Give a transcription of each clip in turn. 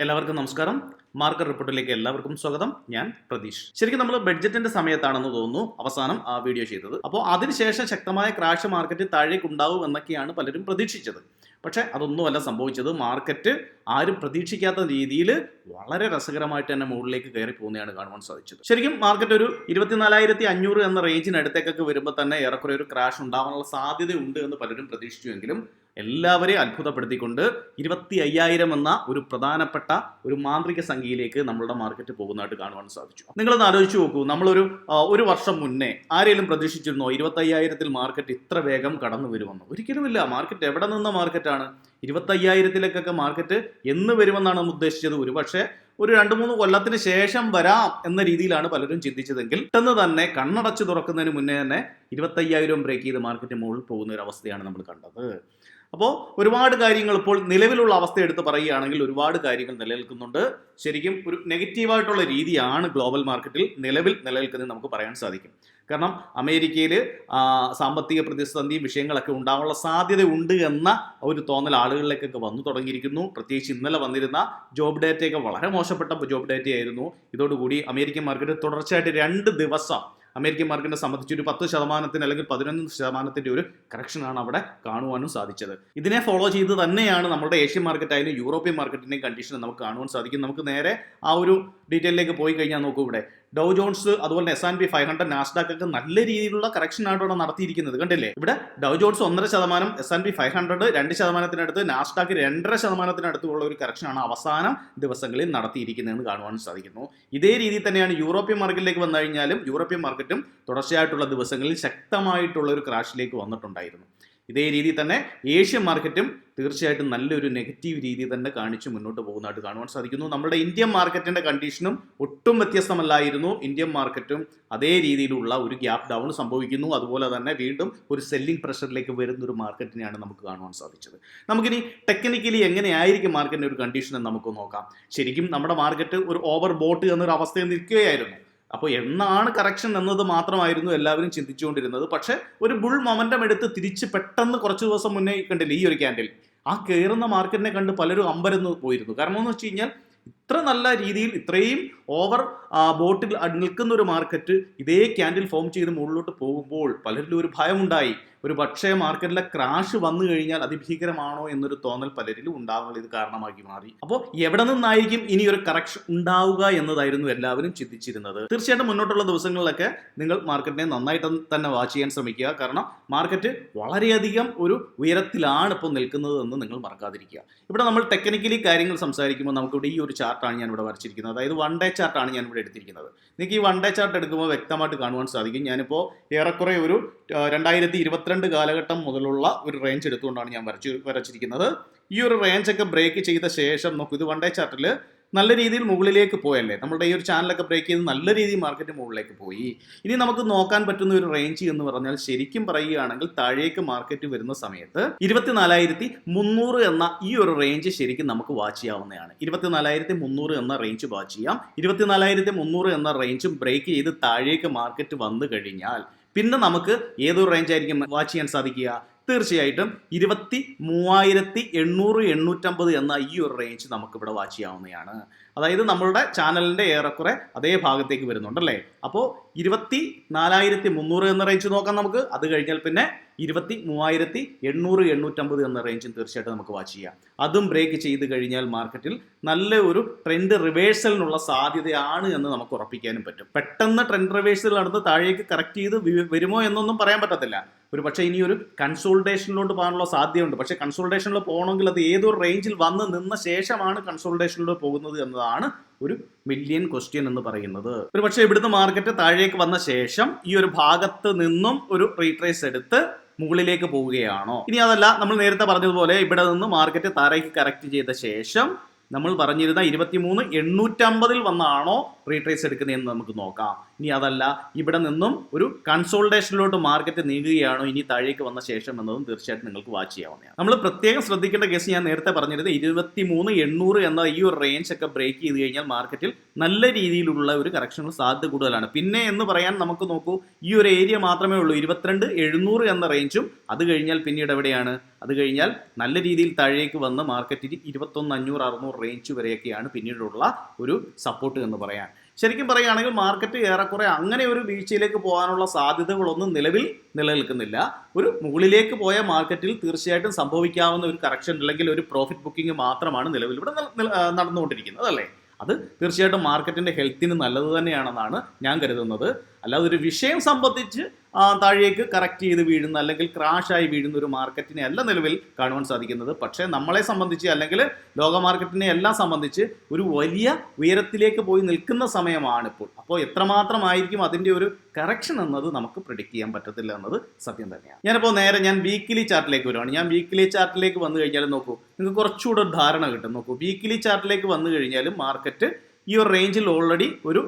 എല്ലാവർക്കും നമസ്കാരം. മാർക്കറ്റ് റിപ്പോർട്ടിലേക്ക് എല്ലാവർക്കും സ്വാഗതം. ഞാൻ പ്രതീഷ്. ശരിക്കും നമ്മൾ ബഡ്ജറ്റിന്റെ സമയത്താണെന്ന് തോന്നുന്നു അവസാനം ആ വീഡിയോ ചെയ്തത്. അപ്പോൾ അതിനുശേഷം ശക്തമായ ക്രാഷ് മാർക്കറ്റ് താഴേക്ക് ഉണ്ടാവും എന്നൊക്കെയാണ് പലരും പ്രതീക്ഷിച്ചത്. പക്ഷേ അതൊന്നുമല്ല സംഭവിച്ചത്. മാർക്കറ്റ് ആരും പ്രതീക്ഷിക്കാത്ത രീതിയിൽ വളരെ രസകരമായിട്ട് തന്നെ മുകളിലേക്ക് കയറി പോകുന്നതാണ് കാണുവാൻ സാധിച്ചത്. ശരിക്കും മാർക്കറ്റ് ഒരു 24,500 എന്ന റേഞ്ചിനടുത്തേക്കൊക്കെ വരുമ്പോൾ തന്നെ ഏറെക്കുറെ ഒരു ക്രാഷ് ഉണ്ടാവാനുള്ള സാധ്യതയുണ്ട് എന്ന് പലരും പ്രതീക്ഷിച്ചുവെങ്കിലും എല്ലാവരെയും അത്ഭുതപ്പെടുത്തിക്കൊണ്ട് 25,000 എന്ന ഒരു പ്രധാനപ്പെട്ട ഒരു മാന്ത്രിക സംഖ്യയിലേക്ക് നമ്മളുടെ മാർക്കറ്റ് പോകുന്നതായിട്ട് കാണുവാൻ സാധിച്ചു. നിങ്ങളൊന്ന് ആലോചിച്ച് നോക്കൂ, ഒരു വർഷം മുന്നേ ആരെങ്കിലും പ്രതീക്ഷിച്ചിരുന്നോ 25,000 മാർക്കറ്റ് ഇത്ര വേഗം കടന്നു വരുമെന്ന്? ഒരിക്കലുമില്ല. മാർക്കറ്റ് എവിടെ നിന്ന മാർക്കറ്റാണ്? 25,000 മാർക്കറ്റ് എന്ന് വരുമെന്നാണ് നമ്മൾ ഉദ്ദേശിച്ചത്. പക്ഷേ ഒരു 2-3 കൊല്ലത്തിന് ശേഷം വരാം എന്ന രീതിയിലാണ് പലരും ചിന്തിച്ചതെങ്കിൽ പെട്ടെന്ന് തന്നെ കണ്ണടച്ച് തുറക്കുന്നതിന് മുന്നേ തന്നെ 25,000 ബ്രേക്ക് ചെയ്ത് മാർക്കറ്റ് മുകളിൽ പോകുന്ന ഒരു അവസ്ഥയാണ് നമ്മൾ കണ്ടത്. അപ്പോൾ ഒരുപാട് കാര്യങ്ങൾ ഇപ്പോൾ നിലവിലുള്ള അവസ്ഥ എടുത്ത് പറയുകയാണെങ്കിൽ ഒരുപാട് കാര്യങ്ങൾ നിലനിൽക്കുന്നുണ്ട്. ശരിക്കും ഒരു നെഗറ്റീവായിട്ടുള്ള രീതിയാണ് ഗ്ലോബൽ മാർക്കറ്റിൽ നിലനിൽക്കുന്നത് നമുക്ക് പറയാൻ സാധിക്കും. കാരണം അമേരിക്കയിൽ സാമ്പത്തിക പ്രതിസന്ധിയും വിഷയങ്ങളൊക്കെ ഉണ്ടാവാനുള്ള സാധ്യതയുണ്ട് എന്ന ഒരു തോന്നൽ ആളുകളിലേക്കൊക്കെ വന്നു തുടങ്ങിയിരിക്കുന്നു. പ്രത്യേകിച്ച് ഇന്നലെ വന്നിരുന്ന ജോബ് ഡേറ്റയൊക്കെ വളരെ മോശപ്പെട്ട ജോബ് ഡേറ്റയായിരുന്നു. ഇതോടുകൂടി അമേരിക്കൻ മാർക്കറ്റ് തുടർച്ചയായിട്ട് 2 ദിവസം അമേരിക്കൻ മാർക്കറ്റിനെ സംബന്ധിച്ച് ഒരു 10% അല്ലെങ്കിൽ 11% ഒരു കറക്ഷനാണ് അവിടെ കാണുവാനും സാധിച്ചത്. ഇതിനെ ഫോളോ ചെയ്ത് തന്നെയാണ് നമ്മുടെ ഏഷ്യൻ മാർക്കറ്റായാലും യൂറോപ്യൻ മാർക്കറ്റിൻ്റെയും കണ്ടീഷൻ നമുക്ക് കാണുവാൻ സാധിക്കും. നമുക്ക് നേരെ ആ ഒരു ഡീറ്റെയിലേക്ക് പോയി കഴിഞ്ഞാൽ നോക്കൂ. ഇവിടെ ഡൗ ജോൺസ് അതുപോലെ S&P 500 നാസ്ഡാക്ക് ഒക്കെ നല്ല രീതിയിലുള്ള കറക്ഷനാണ് ഇവിടെ നടത്തിയിരിക്കുന്നത്. കണ്ടില്ലേ? ഇവിടെ ഡൗ ജോൺസ് 1.5%, S&P 500 2%, നാസ്ഡാക്ക് 2.5%ഉള്ള ഒരു കറക്ഷനാണ് അവസാന ദിവസങ്ങളിൽ നടത്തിയിരിക്കുന്നതെന്ന് കാണുവാൻ സാധിക്കുന്നു. ഇതേ രീതിയിൽ തന്നെയാണ് യൂറോപ്യൻ മാർക്കറ്റിലേക്ക് വന്നു കഴിഞ്ഞാലും യൂറോപ്യൻ മാർക്കറ്റും തുടർച്ചയായിട്ടുള്ള ദിവസങ്ങളിൽ ശക്തമായിട്ടുള്ള ഒരു ക്രാഷിലേക്ക് വന്നിട്ടുണ്ടായിരുന്നു. ഇതേ രീതിയിൽ തന്നെ ഏഷ്യൻ മാർക്കറ്റും തീർച്ചയായിട്ടും നല്ലൊരു നെഗറ്റീവ് രീതി തന്നെ കാണിച്ച് മുന്നോട്ട് പോകുന്നതായിട്ട് കാണുവാൻ സാധിക്കുന്നു. നമ്മുടെ ഇന്ത്യൻ മാർക്കറ്റിന്റെ കണ്ടീഷനും ഒട്ടും വ്യത്യസ്തമല്ലായിരുന്നു. ഇന്ത്യൻ മാർക്കറ്റും അതേ രീതിയിലുള്ള ഒരു ഗ്യാപ്പ് ഡൗൺ സംഭവിക്കുന്നു. അതുപോലെ തന്നെ വീണ്ടും ഒരു സെല്ലിംഗ് പ്രഷറിലേക്ക് വരുന്ന ഒരു മാർക്കറ്റിനെയാണ് നമുക്ക് കാണുവാൻ സാധിച്ചത്. നമുക്കിനി ടെക്നിക്കലി എങ്ങനെയായിരിക്കും മാർക്കറ്റിന്റെ ഒരു കണ്ടീഷൻ എന്ന് നമുക്ക് നോക്കാം. ശരിക്കും നമ്മുടെ മാർക്കറ്റ് ഒരു ഓവർ ബോട്ട് എന്നൊരു അവസ്ഥയിൽ നിൽക്കുകയായിരുന്നു. അപ്പോൾ എന്നാണ് കറക്ഷൻ എന്നത് മാത്രമായിരുന്നു എല്ലാവരും ചിന്തിച്ചുകൊണ്ടിരുന്നത്. പക്ഷേ ഒരു ബുൾ മൊമെന്റം എടുത്ത് തിരിച്ച് പെട്ടെന്ന് കുറച്ച് ദിവസം മുന്നേ കണ്ടില്ലേ ഈ ഒരു ക്യാൻഡിൽ, ആ കയറുന്ന മാർക്കറ്റിനെ കണ്ട് പലരും അമ്പരന്ന് പോയിരുന്നു. കാരണം എന്ന് വെച്ച് കഴിഞ്ഞാൽ ഇത്ര നല്ല രീതിയിൽ ഇത്രയും ഓവർ ബോട്ടിൽ നിൽക്കുന്ന ഒരു മാർക്കറ്റ് ഇതേ ക്യാൻഡിൽ ഫോം ചെയ്ത് മുകളിലോട്ട് പോകുമ്പോൾ പലരിലും ഒരു ഭയമുണ്ടായി. ഒരു പക്ഷേ മാർക്കറ്റിലെ ക്രാഷ് വന്നു കഴിഞ്ഞാൽ അതിഭീകരമാണോ എന്നൊരു തോന്നൽ പലരിലും ഉണ്ടാവുക ഇത് കാരണമാക്കി മാറി. അപ്പോൾ എവിടെ നിന്നായിരിക്കും ഇനി ഒരു കറക്ഷൻ ഉണ്ടാവുക എന്നതായിരുന്നു എല്ലാവരും ചിന്തിച്ചിരുന്നത്. തീർച്ചയായിട്ടും മുന്നോട്ടുള്ള ദിവസങ്ങളിലൊക്കെ നിങ്ങൾ മാർക്കറ്റിനെ നന്നായിട്ട് തന്നെ വാച്ച് ചെയ്യാൻ ശ്രമിക്കുക. കാരണം മാർക്കറ്റ് വളരെയധികം ഒരു ഉയരത്തിലാണ് ഇപ്പോൾ നിൽക്കുന്നത് എന്ന് നിങ്ങൾ മറക്കാതിരിക്കുക. ഇവിടെ നമ്മൾ ടെക്നിക്കലി കാര്യങ്ങൾ സംസാരിക്കുമ്പോൾ നമുക്കിവിടെ ഈ ഒരു ചാർട്ടാണ് ഞാൻ ഇവിടെ വരച്ചിരിക്കുന്നത്. അതായത് 1 ഡേ ചാർട്ടാണ് ഞാൻ ഇവിടെ എടുത്തിരിക്കുന്നത്. നിങ്ങൾക്ക് ഈ 1 ഡേ ചാർട്ട് എടുക്കുമ്പോൾ വ്യക്തമായിട്ട് കാണുവാൻ സാധിക്കും. ഞാനിപ്പോൾ ഏറെക്കുറെ ഒരു 2022 കാലഘട്ടം മുതലുള്ള ഒരു റേഞ്ച് എടുത്തുകൊണ്ടാണ് ഞാൻ വരച്ചിരിക്കുന്നത്. ഈ ഒരു റേഞ്ചൊക്കെ ബ്രേക്ക് ചെയ്ത ശേഷം നോക്കൂ, ഇത് 1 ഡേ ചാർട്ടിൽ നല്ല രീതിയിൽ മുകളിലേക്ക് പോയല്ലേ. നമ്മുടെ ഈ ഒരു ചാനലൊക്കെ ബ്രേക്ക് ചെയ്ത് നല്ല രീതിയിൽ മാർക്കറ്റ് മുകളിലേക്ക് പോയി. ഇനി നമുക്ക് നോക്കാൻ പറ്റുന്ന ഒരു റേഞ്ച് എന്ന് പറഞ്ഞാൽ ശരിക്കും പറയുകയാണെങ്കിൽ താഴേക്ക് മാർക്കറ്റ് വരുന്ന സമയത്ത് 24,300 എന്ന ഈ ഒരു റേഞ്ച് ശരിക്കും നമുക്ക് വാച്ച് ചെയ്യാവുന്നതാണ്. 24,300 എന്ന റേഞ്ച് വാച്ച് ചെയ്യാം. 24,300 എന്ന റേഞ്ചും ബ്രേക്ക് ചെയ്ത് താഴേക്ക് മാർക്കറ്റ് വന്നു കഴിഞ്ഞാൽ പിന്നെ നമുക്ക് ഏതൊരു റേഞ്ച് ആയിരിക്കും വാച്ച് ചെയ്യാൻ സാധിക്കുക? തീർച്ചയായിട്ടും 23,800-850 എന്ന ഈ ഒരു റേഞ്ച് നമുക്കിവിടെ വാച്ച് ചെയ്യാവുന്നതാണ്. അതായത് നമ്മളുടെ ചാനലിൻ്റെ ഏറെക്കുറെ അതേ ഭാഗത്തേക്ക് വരുന്നുണ്ടല്ലേ. അപ്പോൾ 24,300 എന്ന റേഞ്ച് നോക്കാം നമുക്ക്. അത് കഴിഞ്ഞാൽ പിന്നെ 23,800-850 എന്ന റേഞ്ചും തീർച്ചയായിട്ടും നമുക്ക് വാച്ച് ചെയ്യാം. അതും ബ്രേക്ക് ചെയ്ത് കഴിഞ്ഞാൽ മാർക്കറ്റിൽ നല്ല ഒരു ട്രെൻഡ് റിവേഴ്സലിനുള്ള സാധ്യതയാണ് എന്ന് നമുക്ക് ഉറപ്പിക്കാനും പറ്റും. പെട്ടെന്ന് ട്രെൻഡ് റിവേഴ്സൽ നടന്ന് താഴേക്ക് കറക്റ്റ് ചെയ്ത് വരുമോ എന്നൊന്നും പറയാൻ പറ്റത്തില്ല. ഒരു പക്ഷേ ഇനി ഒരു കൺസോൾട്ടേഷനിലോട്ട് പോകാനുള്ള സാധ്യതയുണ്ട്. പക്ഷേ കൺസോൾട്ടേഷനിൽ പോകണമെങ്കിൽ അത് ഏതൊരു റേഞ്ചിൽ വന്ന് നിന്ന ശേഷമാണ് കൺസോൾട്ടേഷനിലോട്ട് പോകുന്നത് എന്നതാണ് ഒരു മില്യൺ ക്വസ്റ്റ്യൻ എന്ന് പറയുന്നത്. ഒരു പക്ഷേ ഇവിടുന്ന് മാർക്കറ്റ് താഴേക്ക് വന്ന ശേഷം ഈ ഒരു ഭാഗത്ത് നിന്നും ഒരു റീട്രേസ് എടുത്ത് മുകളിലേക്ക് പോവുകയാണോ? ഇനി അതല്ല, നമ്മൾ നേരത്തെ പറഞ്ഞതുപോലെ ഇവിടെ നിന്ന് മാർക്കറ്റ് താഴേക്ക് കറക്റ്റ് ചെയ്ത ശേഷം നമ്മൾ പറഞ്ഞിരുന്ന 23,850 വന്നാണോ റീട്രേസ് എടുക്കുന്നതെന്ന് നമുക്ക് നോക്കാം. ഇനി അതല്ല, ഇവിടെ നിന്നും ഒരു കൺസോൾട്ടേഷനിലോട്ട് മാർക്കറ്റ് നീങ്ങുകയാണോ ഇനി താഴേക്ക് വന്ന ശേഷം എന്നതും തീർച്ചയായിട്ടും നിങ്ങൾക്ക് വാച്ച് ചെയ്യാവുന്നതാണ്. നമ്മൾ പ്രത്യേകം ശ്രദ്ധിക്കേണ്ട കേസ് ഞാൻ നേരത്തെ പറഞ്ഞിരുന്നത് 23,800 എന്ന ഈ ഒരു റേഞ്ച് ഒക്കെ ബ്രേക്ക് ചെയ്ത് കഴിഞ്ഞാൽ മാർക്കറ്റിൽ നല്ല രീതിയിലുള്ള ഒരു കറക്ഷന് സാധ്യത കൂടുതലാണ്. പിന്നെ എന്ന് പറയാൻ നമുക്ക് നോക്കൂ, ഈ ഒരു ഏരിയ മാത്രമേ ഉള്ളൂ 22,700 എന്ന റേഞ്ചും. അത് കഴിഞ്ഞാൽ പിന്നീട് എവിടെയാണ്? അത് കഴിഞ്ഞാൽ നല്ല രീതിയിൽ താഴേക്ക് വന്ന് മാർക്കറ്റിൽ 21,500-600 റേഞ്ച് വരെയൊക്കെയാണ് പിന്നീടുള്ള ഒരു സപ്പോർട്ട് എന്ന് പറയാൻ. ശരിക്കും പറയുകയാണെങ്കിൽ മാർക്കറ്റ് ഏറെക്കുറെ അങ്ങനെ ഒരു വീഴ്ചയിലേക്ക് പോകാനുള്ള സാധ്യതകളൊന്നും നിലവിൽ നിലനിൽക്കുന്നില്ല. ഒരു മുകളിലേക്ക് പോയ മാർക്കറ്റിൽ തീർച്ചയായിട്ടും സംഭവിക്കാവുന്ന ഒരു കറക്ഷൻ അല്ലെങ്കിൽ ഒരു പ്രോഫിറ്റ് ബുക്കിംഗ് മാത്രമാണ് നിലവിൽ ഇവിടെ നടന്നുകൊണ്ടിരിക്കുന്നത്, അല്ലേ? അത് തീർച്ചയായിട്ടും മാർക്കറ്റിന്റെ ഹെൽത്തിന് നല്ലത് തന്നെയാണെന്നാണ് ഞാൻ കരുതുന്നത്. അല്ലാതെ ഒരു വിഷയം സംബന്ധിച്ച് താഴേക്ക് കറക്റ്റ് ചെയ്ത് വീഴുന്ന അല്ലെങ്കിൽ ക്രാഷായി വീഴുന്ന ഒരു മാർക്കറ്റിനെ അല്ല നിലവിൽ കാണുവാൻ സാധിക്കുന്നത്. പക്ഷേ നമ്മളെ സംബന്ധിച്ച് അല്ലെങ്കിൽ ലോക മാർക്കറ്റിനെ എല്ലാം സംബന്ധിച്ച് ഒരു വലിയ ഉയരത്തിലേക്ക് പോയി നിൽക്കുന്ന സമയമാണ് ഇപ്പോൾ. അപ്പോൾ എത്രമാത്രമായിരിക്കും അതിൻ്റെ ഒരു കറക്ഷൻ എന്നത് നമുക്ക് പ്രെഡിക്റ്റ് ചെയ്യാൻ പറ്റത്തില്ല എന്നത് സത്യം തന്നെയാണ്. ഞാൻ വീക്കിലി ചാർട്ടിലേക്ക് വരുവാണ്. ഞാൻ വീക്കിലി ചാർട്ടിലേക്ക് വന്നു കഴിഞ്ഞാൽ നോക്കൂ, നിങ്ങൾക്ക് കുറച്ചുകൂടെ ഒരു ധാരണ കിട്ടും. നോക്കൂ, വീക്കിലി ചാർട്ടിലേക്ക് വന്നു കഴിഞ്ഞാലും മാർക്കറ്റ് ഈ ഒരു റേഞ്ചിൽ ഓൾറെഡി ഒരു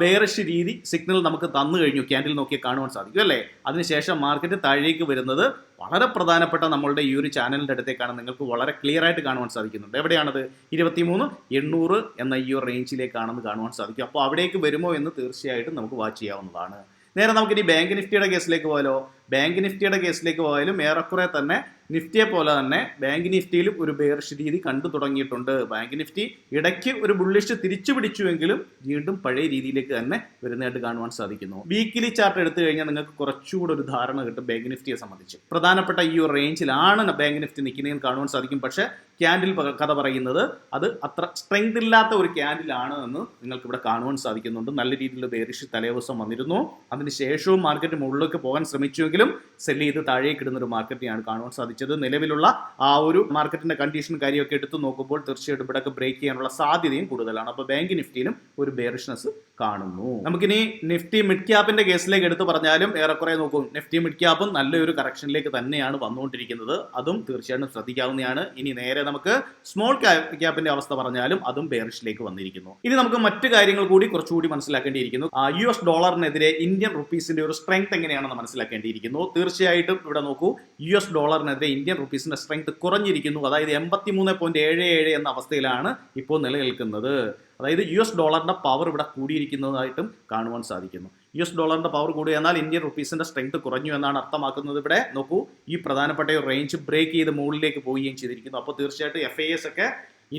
ബെയറിഷ് രീതി സിഗ്നൽ നമുക്ക് തന്നു കഴിഞ്ഞു. ക്യാൻഡിൽ നോക്കിയാൽ കാണുവാൻ സാധിക്കും, അല്ലേ? അതിനുശേഷം മാർക്കറ്റ് താഴേക്ക് വരുന്നത് വളരെ പ്രധാനപ്പെട്ട നമ്മളുടെ ഈ ഒരു ചാനലിൻ്റെ അടുത്തേക്കാണ്. നിങ്ങൾക്ക് വളരെ ക്ലിയർ ആയിട്ട് കാണുവാൻ സാധിക്കുന്നുണ്ട്. എവിടെയാണത്? 23,800 എന്ന ഈ ഒരു റേഞ്ചിലേക്കാണെന്ന് കാണുവാൻ സാധിക്കും. അപ്പോൾ അവിടേക്ക് വരുമോ എന്ന് തീർച്ചയായിട്ടും നമുക്ക് വാച്ച് ചെയ്യാവുന്നതാണ്. നേരെ നമുക്കിനി ബാങ്ക് നിഫ്റ്റിയുടെ കേസിലേക്ക് പോയാലോ? ബാങ്ക് നിഫ്റ്റിയുടെ കേസിലേക്ക് പോയാലും ഏറെക്കുറെ തന്നെ നിഫ്റ്റിയെ പോലെ തന്നെ ബാങ്ക് നിഫ്റ്റിയിലും ഒരു ബെയറിഷ് രീതി കണ്ടു തുടങ്ങിയിട്ടുണ്ട്. ബാങ്ക് നിഫ്റ്റി ഇടയ്ക്ക് ഒരു ബുള്ളിഷ് തിരിച്ചു പിടിച്ചുവെങ്കിലും വീണ്ടും പഴയ രീതിയിലേക്ക് തന്നെ വരുന്നതായിട്ട് കാണുവാൻ സാധിക്കുന്നു. വീക്കിലി ചാർട്ട് എടുത്തു കഴിഞ്ഞാൽ നിങ്ങൾക്ക് കുറച്ചുകൂടെ ഒരു ധാരണ കിട്ടും ബാങ്ക് നിഫ്റ്റിയെ സംബന്ധിച്ച്. പ്രധാനപ്പെട്ട ഈ ഒരു റേഞ്ചിലാണ് ബാങ്ക് നിഫ്റ്റി നിൽക്കുന്നതെന്ന് കാണുവാൻ സാധിക്കും. പക്ഷേ ക്യാൻഡിൽ കഥ പറയുന്നത് അത് അത്ര സ്ട്രെങ്ത് ഇല്ലാത്ത ഒരു ക്യാൻഡിലാണ് എന്ന് നിങ്ങൾക്ക് ഇവിടെ കാണുവാൻ സാധിക്കുന്നുണ്ട്. നല്ല രീതിയിലുള്ള ബെയറിഷ് തലേദിവസം വന്നിരുന്നു. അതിനുശേഷവും മാർക്കറ്റ് മുകളിലേക്ക് പോകാൻ ശ്രമിച്ചുവെങ്കിലും സെല്ല് ചെയ്ത് താഴേക്ക് ഇടുന്ന ഒരു മാർക്കറ്റിനെയാണ് കാണുവാൻ സാധിച്ചത്. നിലവിലുള്ള ആ ഒരു മാർക്കറ്റിന്റെ കണ്ടീഷൻ കാര്യമൊക്കെ എടുത്തു നോക്കുമ്പോൾ തീർച്ചയായിട്ടും ഇവിടെ ബ്രേക്ക് ചെയ്യാനുള്ള സാധ്യതയും കൂടുതലാണ്. അപ്പോൾ ബാങ്ക് നിഫ്റ്റിയിലും ഒരു ബെയറിഷ്നെസ് കാണുന്നു. നമുക്കിനി നിഫ്റ്റി മിഡ് ക്യാപ്പിന്റെ കേസിലേക്ക് എടുത്തു പറഞ്ഞാലും ഏറെക്കുറെ നോക്കും, നിഫ്റ്റി മിഡ് ക്യാപ്പും നല്ലൊരു കറക്ഷനിലേക്ക് തന്നെയാണ് വന്നുകൊണ്ടിരിക്കുന്നത്. അതും തീർച്ചയായിട്ടും ശ്രദ്ധിക്കാവുന്നതാണ്. ഇനി നേരെ നമുക്ക് സ്മോൾ ക്യാപ്പിന്റെ അവസ്ഥ പറഞ്ഞാലും അതും ബെയറിഷിലേക്ക് വന്നിരിക്കുന്നു. ഇനി നമുക്ക് മറ്റു കാര്യങ്ങൾ കൂടി കുറച്ചുകൂടി മനസ്സിലാക്കേണ്ടിയിരിക്കുന്നു. US ഡോളറിനെതിരെ ഇന്ത്യൻ റുപ്പീസിന്റെ ഒരു സ്ട്രെങ്ത് എങ്ങനെയാണെന്ന് മനസ്സിലാക്കേണ്ടിയിരിക്കുന്നു. തീർച്ചയായിട്ടും ഇവിടെ നോക്കൂ, US ഡോളറിനെതിരെ ഇന്ത്യൻ റുപ്പീസിന്റെ സ്ട്രെങ്ത് കുറഞ്ഞിരിക്കുന്നു. അതായത് 83.77 എന്ന അവസ്ഥയിലാണ് ഇപ്പോൾ നിലനിൽക്കുന്നത്. അതായത് US ഡോളറിന്റെ പവർ ഇവിടെ കൂടിയിരിക്കുന്നതായിട്ടും കാണുവാൻ സാധിക്കുന്നു. US ഡോളറിന്റെ പവർ കൂടി എന്നാൽ ഇന്ത്യൻ റുപ്പീസിന്റെ സ്ട്രെങ്ത് കുറഞ്ഞു എന്നാണ് അർത്ഥമാക്കുന്നത്. ഇവിടെ നോക്കൂ, ഈ പ്രധാനപ്പെട്ട ഒരു റേഞ്ച് ബ്രേക്ക് ചെയ്ത് മുകളിലേക്ക് പോവുകയും ചെയ്തിരിക്കുന്നു. അപ്പോൾ തീർച്ചയായിട്ടും FIS ഒക്കെ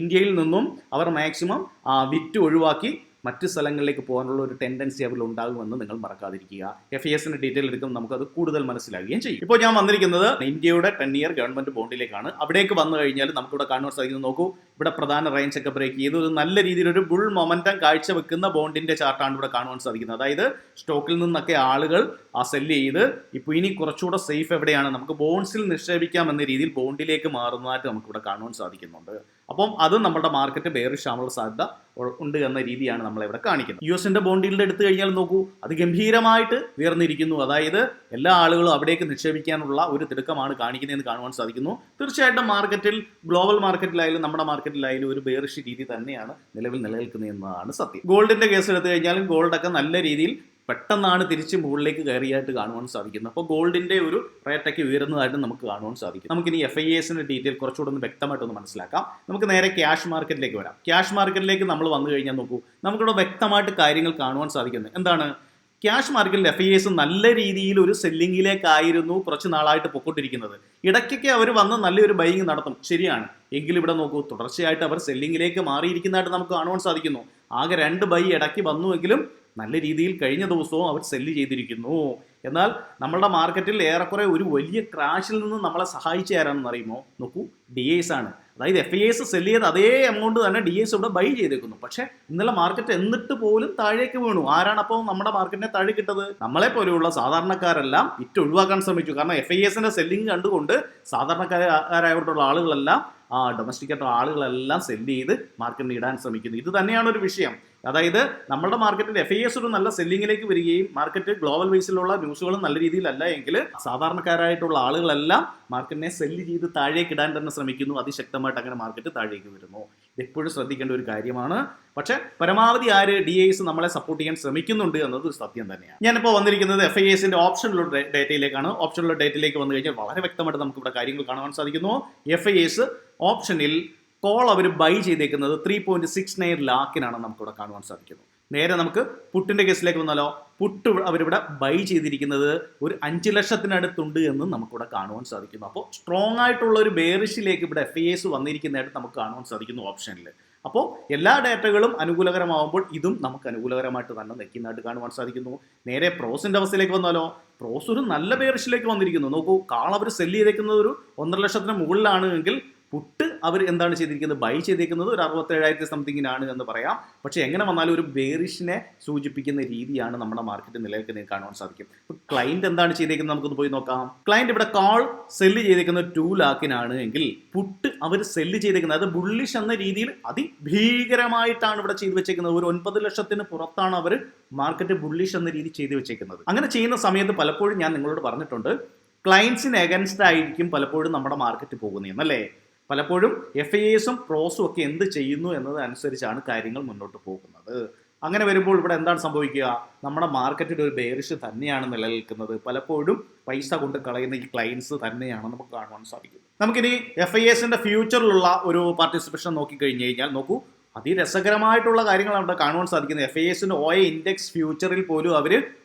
ഇന്ത്യയിൽ നിന്നും അവർ മാക്സിമം വിറ്റ് ഒഴിവാക്കി മറ്റ് സ്ഥലങ്ങളിലേക്ക് പോകാനുള്ള ഒരു ടെൻഡൻസി അവരിൽ ഉണ്ടാകുമെന്ന് നിങ്ങൾ മറക്കാതിരിക്കുക. FISന്റെ ഡീറ്റെയിൽ എടുക്കുമ്പോൾ നമുക്കത് കൂടുതൽ മനസ്സിലാകുകയും ചെയ്യും. ഇപ്പോൾ ഞാൻ വന്നിരിക്കുന്നത് ഇന്ത്യയുടെ 10 ഇയർ ഗവൺമെന്റ് ബോണ്ടിലേക്കാണ്. അവിടേക്ക് വന്നു കഴിഞ്ഞാൽ നമുക്കിവിടെ കാണുവാൻ സാധിക്കുന്നത്, നോക്കൂ, ഇവിടെ പ്രധാന റേഞ്ച് ഒക്കെ ബ്രേക്ക് ചെയ്ത് ഒരു നല്ല രീതിയിലൊരു ബുൾ മൊമെന്റം കാഴ്ചവെക്കുന്ന ബോണ്ടിന്റെ ചാർട്ടാണ് ഇവിടെ കാണുവാൻ സാധിക്കുന്നത്. അതായത് സ്റ്റോക്കിൽ നിന്നൊക്കെ ആളുകൾ സെല്ല് ചെയ്ത് ഇപ്പോൾ ഇനി കുറച്ചുകൂടെ സേഫ് എവിടെയാണ്, നമുക്ക് ബോൺസിൽ നിക്ഷേപിക്കാം എന്ന രീതിയിൽ ബോണ്ടിലേക്ക് മാറുന്നതായിട്ട് നമുക്കിവിടെ കാണുവാൻ സാധിക്കുന്നുണ്ട്. അപ്പം അത് നമ്മുടെ മാർക്കറ്റ് ബെയറിഷ് ആവാനുള്ള സാധ്യത ഉണ്ട് എന്ന രീതിയാണ് നമ്മളിവിടെ കാണിക്കുന്നത്. US ബോണ്ടിൽ എടുത്തു കഴിഞ്ഞാൽ നോക്കൂ, അത് ഗംഭീരമായിട്ട് ഉയർന്നിരിക്കുന്നു. അതായത് എല്ലാ ആളുകളും അവിടേക്ക് നിക്ഷേപിക്കാനുള്ള ഒരു തിടുക്കമാണ് കാണിക്കുന്നതെന്ന് കാണുവാൻ സാധിക്കുന്നു. തീർച്ചയായിട്ടും മാർക്കറ്റിൽ, ഗ്ലോബൽ മാർക്കറ്റിലായാലും നമ്മുടെ മാർക്കറ്റിലായാലും ഒരു ബെയറിഷ് രീതി തന്നെയാണ് നിലവിൽ നിലനിൽക്കുന്നതെന്നാണ് സത്യം. ഗോൾഡിന്റെ കേസ് എടുത്തു കഴിഞ്ഞാലും ഗോൾഡൊക്കെ നല്ല രീതിയിൽ പെട്ടെന്നാണ് തിരിച്ച് മുകളിലേക്ക് കയറിയായിട്ട് കാണുവാൻ സാധിക്കുന്നത്. അപ്പോൾ ഗോൾഡിന്റെ ഒരു റേറ്റൊക്കെ ഉയരുന്നതായിട്ട് നമുക്ക് കാണുവാൻ സാധിക്കും. നമുക്കിനി FISന്റെ ഡീറ്റെയിൽ കുറച്ചുകൂടെ ഒന്ന് വ്യക്തമായിട്ടൊന്ന് മനസ്സിലാക്കാം. നമുക്ക് നേരെ ക്യാഷ് മാർക്കറ്റിലേക്ക് വരാം. ക്യാഷ് മാർക്കറ്റിലേക്ക് നമ്മൾ വന്നു കഴിഞ്ഞാൽ നോക്കൂ, നമുക്കിവിടെ വ്യക്തമായിട്ട് കാര്യങ്ങൾ കാണുവാൻ സാധിക്കുന്നത് എന്താണ്? ക്യാഷ് മാർക്കറ്റിൽ FIS നല്ല രീതിയിൽ ഒരു സെല്ലിങ്ങിലേക്കായിരുന്നു കുറച്ച് നാളായിട്ട് പൊക്കോണ്ടിരിക്കുന്നത്. ഇടയ്ക്കൊക്കെ അവർ വന്ന് നല്ലൊരു ബൈയിങ് നടത്തും, ശരിയാണ്. എങ്കിലും ഇവിടെ നോക്കൂ, തുടർച്ചയായിട്ട് അവർ സെല്ലിങ്ങിലേക്ക് മാറിയിരിക്കുന്നതായിട്ട് നമുക്ക് കാണുവാൻ സാധിക്കുന്നു. ആകെ 2 ബൈ ഇടയ്ക്ക് വന്നുവെങ്കിലും നല്ല രീതിയിൽ കഴിഞ്ഞ ദിവസവും അവർ സെല്ല് ചെയ്തിരിക്കുന്നു. എന്നാൽ നമ്മളുടെ മാർക്കറ്റിൽ ഏറെക്കുറെ ഒരു വലിയ ക്രാഷിൽ നിന്ന് നമ്മളെ സഹായിച്ചു തരാമെന്ന് അറിയുമോ? നോക്കൂ, DIs ആണ്. അതായത് FIS സെല്ല് ചെയ്ത് അതേ എമൗണ്ട് തന്നെ DIs ഇവിടെ ബൈ ചെയ്തേക്കുന്നു. പക്ഷേ ഇന്നലെ മാർക്കറ്റ് എന്നിട്ട് പോലും താഴേക്ക് വീണു. ആരാണ് അപ്പോൾ നമ്മുടെ മാർക്കറ്റിനെ താഴെ കിട്ടത്? നമ്മളെ പോലെയുള്ള സാധാരണക്കാരെല്ലാം വിറ്റ് ഒഴിവാക്കാൻ ശ്രമിച്ചു. കാരണം FISന്റെ സെല്ലിങ് കണ്ടുകൊണ്ട് സാധാരണക്കാരായിട്ടുള്ള ആളുകളെല്ലാം ഡൊമസ്റ്റിക് ആയിട്ടുള്ള ആളുകളെല്ലാം സെല്ല് ചെയ്ത് മാർക്കറ്റിന് ഇടാൻ ശ്രമിക്കുന്നു. ഇത് തന്നെയാണ് ഒരു വിഷയം. അതായത് നമ്മുടെ മാർക്കറ്റിൽ FIS ഒരു നല്ല സെല്ലിങ്ങിലേക്ക് വരികയും മാർക്കറ്റ് ഗ്ലോബൽ ബേസിലുള്ള ന്യൂസുകളും നല്ല രീതിയിലല്ല എങ്കിൽ സാധാരണക്കാരായിട്ടുള്ള ആളുകളെല്ലാം മാർക്കറ്റിനെ സെല്ല് ചെയ്ത് താഴേക്ക് ഇടാൻ തന്നെ ശ്രമിക്കുന്നു. അതിശക്തമായിട്ട് അങ്ങനെ മാർക്കറ്റ് താഴേക്ക് വരുന്നു. ഇതെപ്പോഴും ശ്രദ്ധിക്കേണ്ട ഒരു കാര്യമാണ്. പക്ഷെ പരമാവധി DIs നമ്മളെ സപ്പോർട്ട് ചെയ്യാൻ ശ്രമിക്കുന്നുണ്ട് എന്നത് സത്യം തന്നെയാണ്. ഞാനിപ്പോൾ വന്നിരിക്കുന്നത് FISന്റെ ഓപ്ഷനിലുള്ള ഡേറ്റയിലേക്കാണ്. ഓപ്ഷനിലുള്ള ഡേറ്റയിലേക്ക് വന്നു കഴിഞ്ഞാൽ വളരെ വ്യക്തമായിട്ട് നമുക്ക് ഇവിടെ കാര്യങ്ങൾ കാണുവാൻ സാധിക്കുന്നു. FIS ഓപ്ഷനിൽ കോൾ അവർ ബൈ ചെയ്തേക്കുന്നത് 3.69 ലാഖിനാണ് നമുക്കിവിടെ കാണുവാൻ സാധിക്കുന്നത്. നേരെ നമുക്ക് പുട്ടിന്റെ കേസിലേക്ക് വന്നാലോ, പുട്ട് അവരിവിടെ ബൈ ചെയ്തിരിക്കുന്നത് ഒരു 5 ലക്ഷത്തിനടുത്തുണ്ട് എന്ന് നമുക്കിവിടെ കാണുവാൻ സാധിക്കുന്നു. അപ്പോൾ സ്ട്രോങ് ആയിട്ടുള്ള ഒരു ബെയറിഷിലേക്ക് ഇവിടെ FIS വന്നിരിക്കുന്നതായിട്ട് നമുക്ക് കാണുവാൻ സാധിക്കുന്നു ഓപ്ഷനിൽ. അപ്പോൾ എല്ലാ ഡേറ്റകളും അനുകൂലകരമാവുമ്പോൾ ഇതും നമുക്ക് അനുകൂലകരമായിട്ട് തന്നെ നിൽക്കുന്നതായിട്ട് കാണുവാൻ സാധിക്കുന്നു. നേരെ പ്രോസിന്റെ അവസ്ഥയിലേക്ക് വന്നാലോ, പ്രോസ് ഒരു നല്ല ബെയറിഷിലേക്ക് വന്നിരിക്കുന്നു. നോക്കൂ, കാൾ അവർ സെല്ല് ചെയ്തേക്കുന്നത് ഒരു 1.5 ലക്ഷത്തിന് മുകളിലാണ് എങ്കിൽ പുട്ട് അവർ എന്താണ് ചെയ്തിരിക്കുന്നത്, ബൈ ചെയ്തേക്കുന്നത് ഒരു 67,000 സംതിങ്ങിനാണ് എന്ന് പറയാം. പക്ഷേ എങ്ങനെ വന്നാലും ഒരു ബെയറിഷിനെ സൂചിപ്പിക്കുന്ന രീതിയാണ് നമ്മുടെ മാർക്കറ്റ് നിലനിൽക്കുന്നത് കാണുവാൻ സാധിക്കും. ഇപ്പോൾ ക്ലയന്റ് എന്താണ് ചെയ്തേക്കുന്നത് നമുക്കൊന്ന് പോയി നോക്കാം. ക്ലയന്റ് ഇവിടെ കാൾ സെല്ല് ചെയ്തേക്കുന്നത് 2 ലാഖിനാണ് എങ്കിൽ പുട്ട് അവർ സെല്ല് ചെയ്തേക്കുന്നത്, അത് ബുള്ളിഷ് എന്ന രീതിയിൽ അതിഭീകരമായിട്ടാണ് ഇവിടെ ചെയ്തു വെച്ചേക്കുന്നത്. ഒരു 9 ലക്ഷത്തിന് പുറത്താണ് അവർ മാർക്കറ്റ് ബുള്ളിഷ് എന്ന രീതി ചെയ്തു വെച്ചേക്കുന്നത്. അങ്ങനെ ചെയ്യുന്ന സമയത്ത് പലപ്പോഴും ഞാൻ നിങ്ങളോട് പറഞ്ഞിട്ടുണ്ട്, ക്ലയൻസിന് എഗൻസ്റ്റ് ആയിരിക്കും പലപ്പോഴും നമ്മുടെ മാർക്കറ്റ് പോകുന്നതെന്നല്ലേ. പലപ്പോഴും FIAസും പ്രോസും ഒക്കെ എന്ത് ചെയ്യുന്നു എന്നതനുസരിച്ചാണ് കാര്യങ്ങൾ മുന്നോട്ട് പോകുന്നത്. അങ്ങനെ വരുമ്പോൾ ഇവിടെ എന്താണ് സംഭവിക്കുക, നമ്മുടെ മാർക്കറ്റിൽ ഒരു ബെയറിഷ് തന്നെയാണ് നിലനിൽക്കുന്നത്. പലപ്പോഴും പൈസ കൊണ്ട് കളയുന്ന ഈ ക്ലയൻസ് തന്നെയാണ് നമുക്ക് കാണുവാൻ സാധിക്കും. നമുക്കിനി FIAസിന്റെ ഫ്യൂച്ചറിലുള്ള ഒരു പാർട്ടിസിപ്പേഷൻ നോക്കിക്കഴിഞ്ഞ് കഴിഞ്ഞാൽ നോക്കൂ, അതിരസകരമായിട്ടുള്ള കാര്യങ്ങളാണ് ഇവിടെ കാണുവാൻ സാധിക്കുന്നത്. FIAസിന്റെ OI ഇൻഡെക്സ് ഫ്യൂച്ചറിൽ പോലും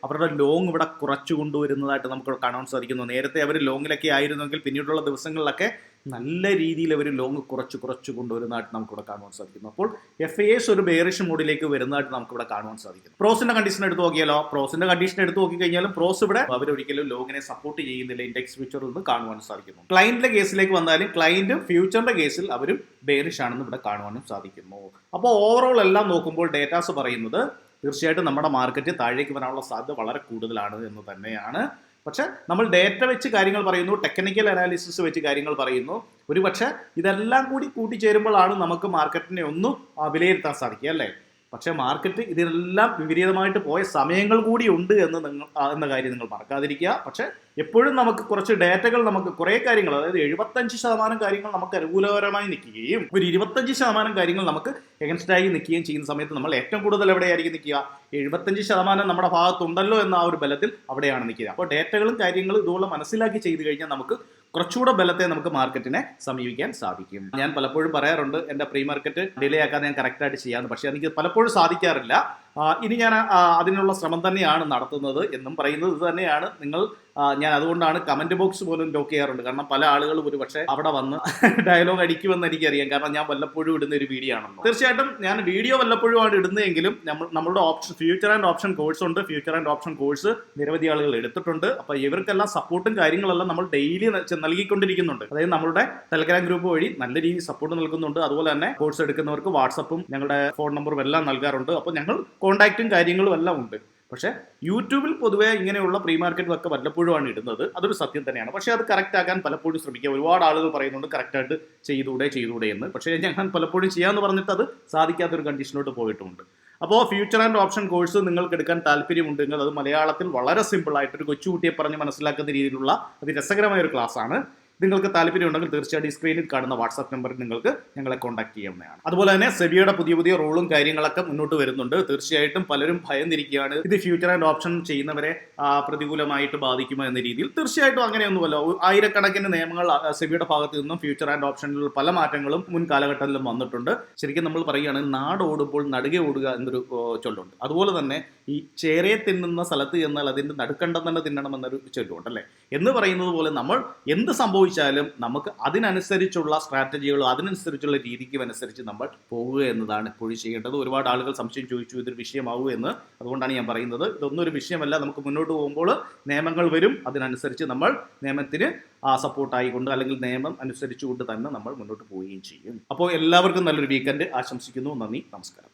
അവരുടെ ലോങ് ഇവിടെ കുറച്ചു കൊണ്ടുവരുന്നതായിട്ട് നമുക്ക് കാണാൻ സാധിക്കുന്നു. നേരത്തെ അവർ ലോങ്ങിലൊക്കെ ആയിരുന്നെങ്കിൽ പിന്നീടുള്ള ദിവസങ്ങളിലൊക്കെ നല്ല രീതിയിൽ അവർ ലോങ് കുറച്ച് കൊണ്ടുവരുന്നതായിട്ട് നമുക്കിവിടെ കാണുവാൻ സാധിക്കുന്നു. അപ്പോൾ FIAs ഒരു ബെയറിഷ് മോഡിലേക്ക് വരുന്നതായിട്ട് നമുക്കിവിടെ കാണുവാൻ സാധിക്കുന്നു. പ്രോസിന്റെ കണ്ടീഷൻ എടുത്ത് നോക്കിയാലോ, പ്രോസിന്റെ കണ്ടീഷൻ എടുത്ത് നോക്കിക്കഴിഞ്ഞാലും പ്രോസ് ഇവിടെ അവരൊരിക്കലും ലോങ്ങിനെ സപ്പോർട്ട് ചെയ്യുന്നില്ല ഇൻഡെക്സ് ഫ്യൂച്ചറിൽ നിന്ന് കാണുവാൻ സാധിക്കുന്നു. ക്ലയന്റിന്റെ കേസിലേക്ക് വന്നാലും ക്ലയന്റ് ഫ്യൂച്ചറിന്റെ കേസിൽ അവരും ബെയറിഷ് ആണെന്ന് ഇവിടെ കാണുവാനും സാധിക്കുന്നു. അപ്പോൾ ഓവറോൾ എല്ലാം നോക്കുമ്പോൾ ഡേറ്റാസ് പറയുന്നത് തീർച്ചയായിട്ടും നമ്മുടെ മാർക്കറ്റ് താഴേക്ക് വരാനുള്ള സാധ്യത വളരെ കൂടുതലാണ് എന്ന് തന്നെയാണ്. പക്ഷെ നമ്മൾ ഡേറ്റ വെച്ച് കാര്യങ്ങൾ പറയുന്നു, ടെക്നിക്കൽ അനാലിസിസ് വെച്ച് കാര്യങ്ങൾ പറയുന്നു. ഒരു പക്ഷേ ഇതെല്ലാം കൂടി കൂട്ടിച്ചേരുമ്പോഴാണ് നമുക്ക് മാർക്കറ്റിനെ ഒന്ന് വിലയിരുത്താൻ സാധിക്കുക അല്ലേ. പക്ഷേ മാർക്കറ്റ് ഇതിനെല്ലാം വിപരീതമായിട്ട് പോയ സമയങ്ങൾ കൂടി ഉണ്ട് എന്ന കാര്യം നിങ്ങൾ മറക്കാതിരിക്കുക. പക്ഷേ എപ്പോഴും നമുക്ക് കുറച്ച് ഡേറ്റകൾ, നമുക്ക് കുറേ കാര്യങ്ങൾ, അതായത് 75% കാര്യങ്ങൾ നമുക്ക് അനുകൂലകരമായി നിൽക്കുകയും ഒരു 25% കാര്യങ്ങൾ നമുക്ക് എഗൻസ്റ്റായി നിൽക്കുകയും ചെയ്യുന്ന സമയത്ത് നമ്മൾ ഏറ്റവും കൂടുതൽ എവിടെയായിരിക്കും നിൽക്കുക, 75% നമ്മുടെ ഭാഗത്തുണ്ടല്ലോ എന്ന ആ ഒരു ബലത്തിൽ അവിടെയാണ് നിൽക്കുക. അപ്പോൾ ഡേറ്റകളും കാര്യങ്ങളും ഇതുപോലെ മനസ്സിലാക്കി ചെയ്തു കഴിഞ്ഞാൽ നമുക്ക് കുറച്ചുകൂടെ ബലത്തെ നമുക്ക് മാർക്കറ്റിനെ സമീപിക്കാൻ സാധിക്കും. ഞാൻ പലപ്പോഴും പറയാറുണ്ട്, എൻ്റെ പ്രീ മാർക്കറ്റ് ഡിലേ ആക്കാതെ ഞാൻ കറക്റ്റായിട്ട് ചെയ്യാമെന്ന്. പക്ഷേ എനിക്ക് പലപ്പോഴും സാധിക്കാറില്ല. ഇനി ഞാൻ അതിനുള്ള ശ്രമം തന്നെയാണ് നടത്തുന്നത് എന്നും പറയുന്നത് ഇത് തന്നെയാണ്. ഞാൻ അതുകൊണ്ടാണ് കമന്റ് ബോക്സ് പോലും ലോക്ക് ചെയ്യാറുണ്ട്. കാരണം പല ആളുകളും ഒരു പക്ഷേ അവിടെ വന്ന് ഡയലോഗ് അടിക്കുമെന്ന് എനിക്കറിയാം. കാരണം ഞാൻ വല്ലപ്പോഴും ഇടുന്ന ഒരു വീഡിയോ ആണല്ലോ. തീർച്ചയായിട്ടും ഞാൻ വീഡിയോ വല്ലപ്പോഴും ആണ് ഇടുന്നതെങ്കിലും നമ്മളുടെ ഫ്യൂച്ചർ ആൻഡ് ഓപ്ഷൻ കോഴ്സ് ഉണ്ട്. ഫ്യൂച്ചർ ആൻഡ് ഓപ്ഷൻ കോഴ്സ് നിരവധി ആളുകൾ എടുത്തിട്ടുണ്ട്. അപ്പോൾ ഇവർക്കെല്ലാം സപ്പോർട്ടും കാര്യങ്ങളെല്ലാം നമ്മൾ ഡെയിലി നൽകിക്കൊണ്ടിരിക്കുന്നുണ്ട്. അതായത് നമ്മളുടെ ടെലഗ്രാം ഗ്രൂപ്പ് വഴി നല്ല രീതിയിൽ സപ്പോർട്ട് നൽകുന്നുണ്ട്. അതുപോലെ തന്നെ കോഴ്സ് എടുക്കുന്നവർക്ക് വാട്സപ്പും ഞങ്ങളുടെ ഫോൺ നമ്പറും എല്ലാം നൽകാറുണ്ട്. അപ്പോൾ ഞങ്ങൾ കോൺടാക്റ്റും കാര്യങ്ങളും എല്ലാം ഉണ്ട്. പക്ഷേ യൂട്യൂബിൽ പൊതുവേ ഇങ്ങനെയുള്ള പ്രീ മാർക്കറ്റിലൊക്കെ വല്ലപ്പോഴുമാണ് ഇടുന്നത്. അതൊരു സത്യം തന്നെയാണ്. പക്ഷേ അത് കറക്റ്റ് ആക്കാൻ പലപ്പോഴും ശ്രമിക്കുക. ഒരുപാട് ആളുകൾ പറയുന്നുണ്ട് കറക്റ്റായിട്ട് ചെയ്തൂടെ എന്ന്. പക്ഷേ ഞാൻ പലപ്പോഴും ചെയ്യാമെന്ന് പറഞ്ഞിട്ട് അത് സാധിക്കാത്തൊരു കണ്ടീഷനിലോട്ട് പോയിട്ടുമുണ്ട്. അപ്പോൾ ഫ്യൂച്ചർ ആൻഡ് ഓപ്ഷൻ കോഴ്സ് നിങ്ങൾക്ക് എടുക്കാൻ താല്പര്യമുണ്ടെങ്കിൽ അത് മലയാളത്തിൽ വളരെ സിമ്പിളായിട്ട് ഒരു കൊച്ചുകുട്ടിയെ പറഞ്ഞ് മനസ്സിലാക്കുന്ന രീതിയിലുള്ള അതിരസകരമായ ഒരു ക്ലാസ് ആണ്. നിങ്ങൾക്ക് താല്പര്യമുണ്ടെങ്കിൽ തീർച്ചയായിട്ടും ഈ സ്ക്രീനിൽ കാണുന്ന വാട്സാപ്പ് നമ്പറിൽ നിങ്ങൾക്ക് ഞങ്ങളെ കോൺടാക്ട് ചെയ്യാവുന്നതാണ്. അതുപോലെ തന്നെ സെബിയുടെ പുതിയ റൂളും കാര്യങ്ങളൊക്കെ മുന്നോട്ട് വരുന്നുണ്ട്. തീർച്ചയായിട്ടും പലരും ഭയന്നിരിക്കുകയാണ്, ഇത് ഫ്യൂച്ചർ ആൻഡ് ഓപ്ഷൻ ചെയ്യുന്നവരെ പ്രതികൂലമായിട്ട് ബാധിക്കുമോ എന്ന രീതിയിൽ. തീർച്ചയായിട്ടും അങ്ങനെയൊന്നുമല്ല. ആയിരക്കണക്കിന് നിയമങ്ങൾ സെബിയുടെ ഭാഗത്ത് നിന്നും ഫ്യൂച്ചർ ആൻഡ് ഓപ്ഷനിലുള്ള പല മാറ്റങ്ങളും മുൻ കാലഘട്ടത്തിലും വന്നിട്ടുണ്ട്. ശരിക്കും നമ്മൾ പറയുകയാണെങ്കിൽ നാടോടുമ്പോൾ നടുകെ ഓടുക എന്നൊരു ചൊല്ലുണ്ട്. അതുപോലെ തന്നെ ഈ ചേരയെ തിന്നുന്ന സ്ഥലത്ത് ചെന്നാൽ അതിൻ്റെ നടുക്കണ്ടം തന്നെ തിന്നണം എന്നൊരു ചൊല്ലുണ്ട് അല്ലേ. എന്ന് പറയുന്നത് പോലെ നമ്മൾ എന്ത് സംഭവിച്ചാലും നമുക്ക് അതിനനുസരിച്ചുള്ള സ്ട്രാറ്റജികളോ അതിനനുസരിച്ചുള്ള രീതിക്കും അനുസരിച്ച് നമ്മൾ പോകുക എന്നതാണ് എപ്പോഴും ചെയ്യേണ്ടത്. ഒരുപാട് ആളുകൾ സംശയം ചോദിച്ചു ഇതൊരു വിഷയമാവൂ എന്ന്. അതുകൊണ്ടാണ് ഞാൻ പറയുന്നത് ഇതൊന്നും ഒരു വിഷയമല്ല. നമുക്ക് മുന്നോട്ട് പോകുമ്പോൾ നിയമങ്ങൾ വരും. അതിനനുസരിച്ച് നമ്മൾ നിയമത്തിന് സപ്പോർട്ടായിക്കൊണ്ട് അല്ലെങ്കിൽ നിയമം അനുസരിച്ചുകൊണ്ട് തന്നെ നമ്മൾ മുന്നോട്ട് പോവുകയും ചെയ്യും. അപ്പോൾ എല്ലാവർക്കും നല്ലൊരു വീക്കെൻഡ് ആശംസിക്കുന്നു. നന്ദി, നമസ്കാരം.